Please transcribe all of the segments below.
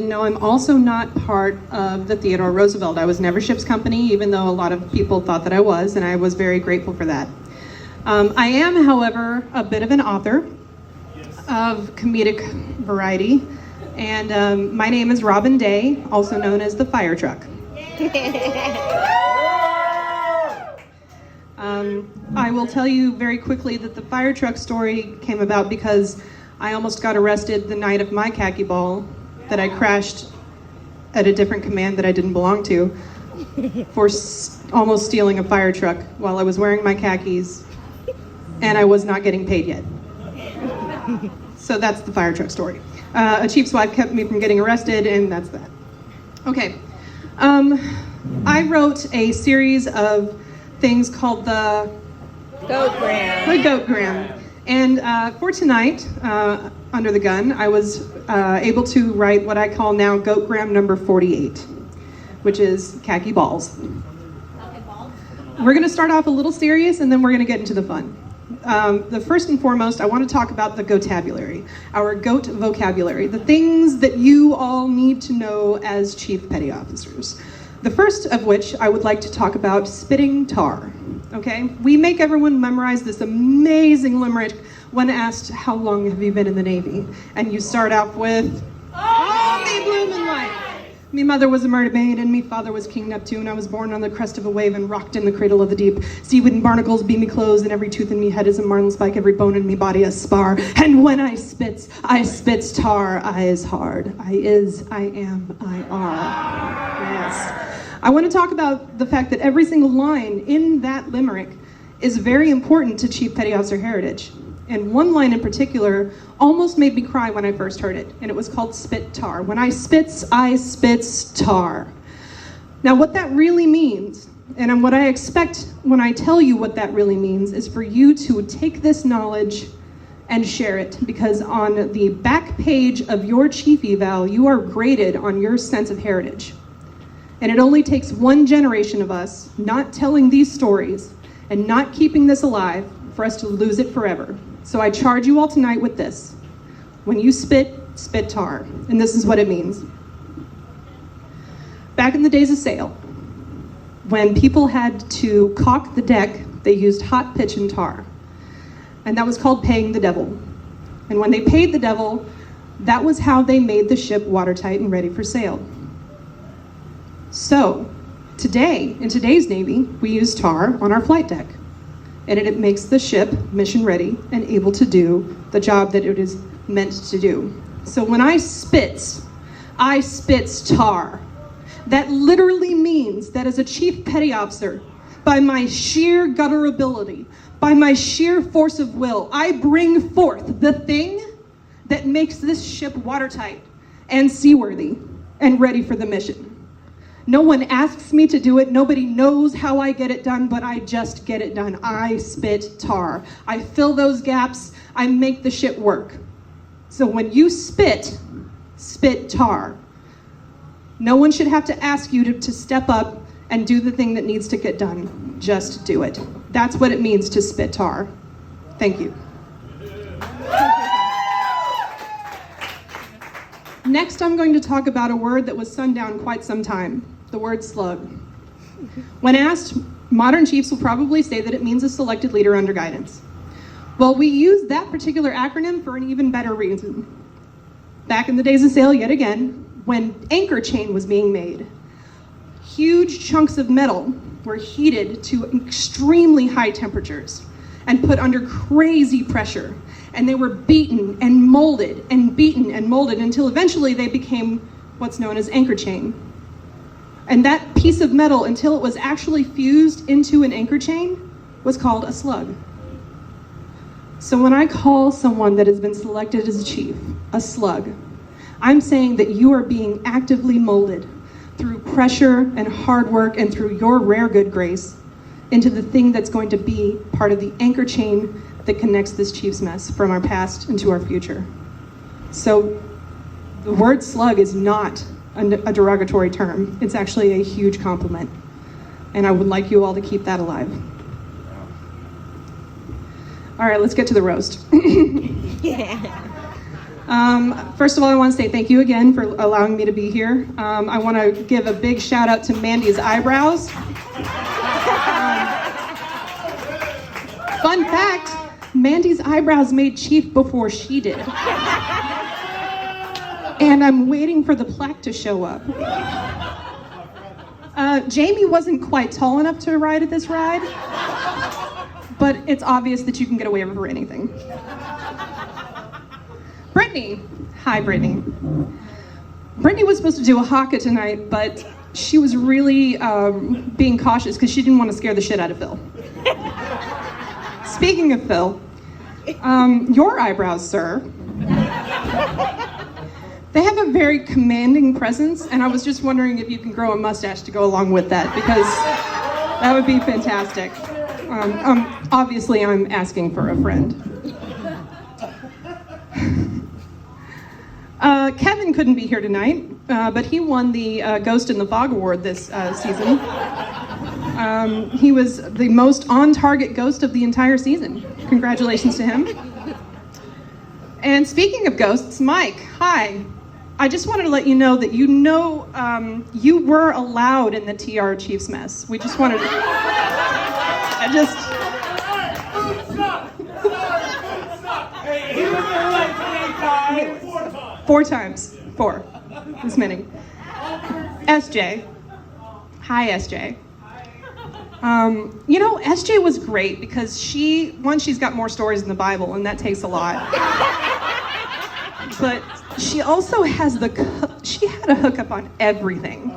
No, I'm also not part of the Theodore Roosevelt. I was never ship's company, even though a lot of people thought that I was, and I was very grateful for that. I am, however, a bit of an author of comedic variety, and my name is Robin Day, also known as the Fire Truck. I will tell you very quickly that the Fire Truck story came about because I almost got arrested the night of my Khaki ball that I crashed at a different command that I didn't belong to for almost stealing a fire truck while I was wearing my khakis and I was not getting paid yet. So that's the fire truck story. A chief's wife kept me from getting arrested, and that's that. Okay. I wrote a series of things called the Goatgram. And for tonight, under the gun, I was able to write what I call now Goatgram number 48, which is Khaki Ballz. We're going to start off a little serious, and then we're going to get into the fun. The first and foremost, I want to talk about the goatabulary, our goat vocabulary, the things that you all need to know as Chief Petty Officers. The first of which I would like to talk about spitting tar. Okay, we make everyone memorize this amazing limerick when asked, how long have you been in the Navy? And you start off with, oh, me bloomin' life. Me mother was a mermaid and me father was King Neptune. I was born on the crest of a wave and rocked in the cradle of the deep. Seaweed and barnacles be me clothes, and every tooth in me head is a marlin spike, every bone in me body a spar. And when I spits tar. I is hard. I is, I am, I are. Yes. I want to talk about the fact that every single line in that limerick is very important to Chief Petty Officer heritage. And one line in particular almost made me cry when I first heard it, and it was called spit tar. When I spits tar. Now what that really means, and what I expect when I tell you what that really means, is for you to take this knowledge and share it, because on the back page of your chief eval, you are graded on your sense of heritage. And it only takes one generation of us not telling these stories and not keeping this alive for us to lose it forever. So I charge you all tonight with this. When you spit tar. And this is what it means. Back in the days of sail, when people had to caulk the deck, they used hot pitch and tar. And that was called paying the devil. And when they paid the devil, that was how they made the ship watertight and ready for sail. So, today, in today's Navy, we use tar on our flight deck. And it makes the ship mission ready and able to do the job that it is meant to do. So when I spits tar. That literally means that as a Chief Petty Officer, by my sheer gutturability, by my sheer force of will, I bring forth the thing that makes this ship watertight and seaworthy and ready for the mission. No one asks me to do it. Nobody knows how I get it done, but I just get it done. I spit tar. I fill those gaps. I make the ship work. So when you spit tar. No one should have to ask you to step up and do the thing that needs to get done. Just do it. That's what it means to spit tar. Thank you. Next, I'm going to talk about a word that was sundown quite some time, the word slug. When asked, modern chiefs will probably say that it means a selected leader under guidance. Well, we use that particular acronym for an even better reason. Back in the days of sail, yet again, when anchor chain was being made, huge chunks of metal were heated to extremely high temperatures and put under crazy pressure. And they were beaten and molded and beaten and molded until eventually they became what's known as anchor chain. And that piece of metal, until it was actually fused into an anchor chain, was called a slug. So when I call someone that has been selected as a chief a slug, I'm saying that you are being actively molded through pressure and hard work and through your rare good grace into the thing that's going to be part of the anchor chain that connects this chief's mess from our past into our future. So the word slug is not a derogatory term. It's actually a huge compliment. And I would like you all to keep that alive. All right, let's get to the roast. Yeah. First of all, I want to say thank you again for allowing me to be here. I want to give a big shout out to Mandy's eyebrows. Fun fact, Mandy's eyebrows made Chief before she did. And I'm waiting for the plaque to show up. Jamie wasn't quite tall enough to ride at this ride, but it's obvious that you can get away with anything. Brittany. Hi, Brittany. Brittany was supposed to do a haka tonight, but she was really being cautious because she didn't want to scare the shit out of Phil. Speaking of Phil, your eyebrows, sir. They have a very commanding presence, and I was just wondering if you can grow a mustache to go along with that, because that would be fantastic. Obviously, I'm asking for a friend. Kevin couldn't be here tonight, but he won the Ghost in the Fog Award this season. He was the most on-target ghost of the entire season. Congratulations to him. And speaking of ghosts, Mike, hi. I just wanted to let you know that you were allowed in the TR Chiefs mess. We just wanted to... Hey, he was there like 3 times. 4 times. 4. This many. SJ. Hi, SJ. SJ was great because she's got more stories in the Bible, and that takes a lot. But she also she had a hookup on everything.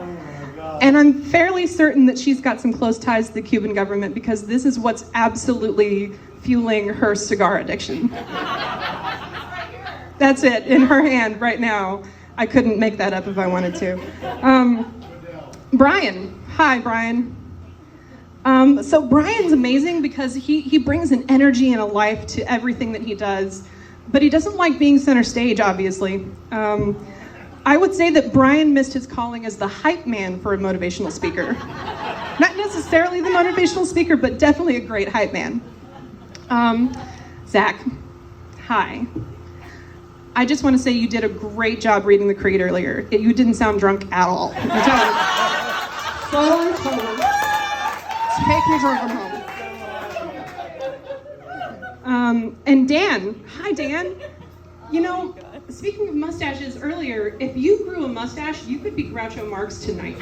And I'm fairly certain that she's got some close ties to the Cuban government, because this is what's absolutely fueling her cigar addiction. That's it, in her hand right now. I couldn't make that up if I wanted to. Brian. Hi, Brian. So Brian's amazing because he brings an energy and a life to everything that he does, but he doesn't like being center stage, obviously. I would say that Brian missed his calling as the hype man for a motivational speaker. Not necessarily the motivational speaker, but definitely a great hype man. Zach, hi. I just want to say you did a great job reading the Creed earlier. You didn't sound drunk at all. I'm telling you. So cold. Take your drunk home. And Dan. Hi, Dan. Speaking of mustaches earlier, if you grew a mustache, you could be Groucho Marx tonight.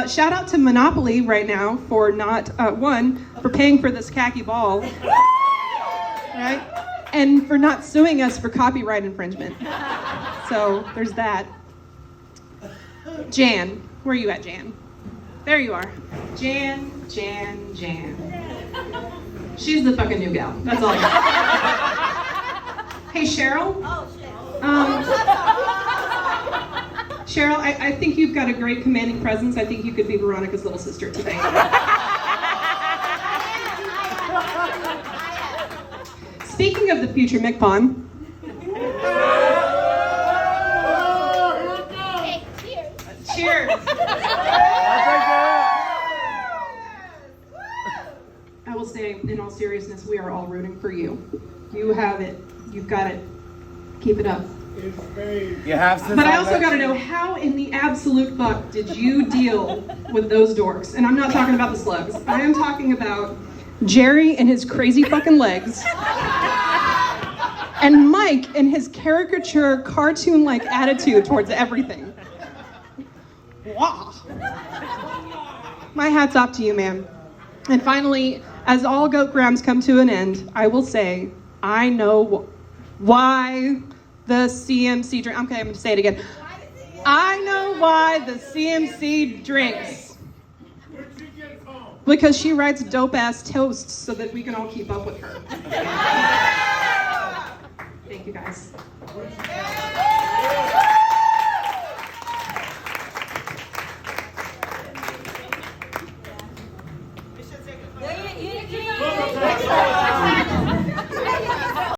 Shout out to Monopoly right now for for paying for this khaki ball, right? And for not suing us for copyright infringement. So there's that. Jan, where are you at, Jan? There you are. Jan. She's the fucking new gal. That's all I got. Hey, Cheryl. Oh, shit. Cheryl, I think you've got a great commanding presence. I think you could be Veronica's little sister today. Speaking of the future McPon. Hey, cheers. Cheers. I will say, in all seriousness, we are all rooting for you. You have it. You've got it. Keep it up. You have to. But I also got to know, how in the absolute fuck did you deal with those dorks? And I'm not talking about the slugs. I am talking about Jerry and his crazy fucking legs. And Mike and his caricature, cartoon-like attitude towards everything. Wow. My hat's off to you, man. And finally, as all goat grams come to an end, I will say, I know why the CMC drink. Okay, I'm going to say it again. I know why the CMC drinks. Because she writes dope-ass toasts so that we can all keep up with her. Thank you, guys.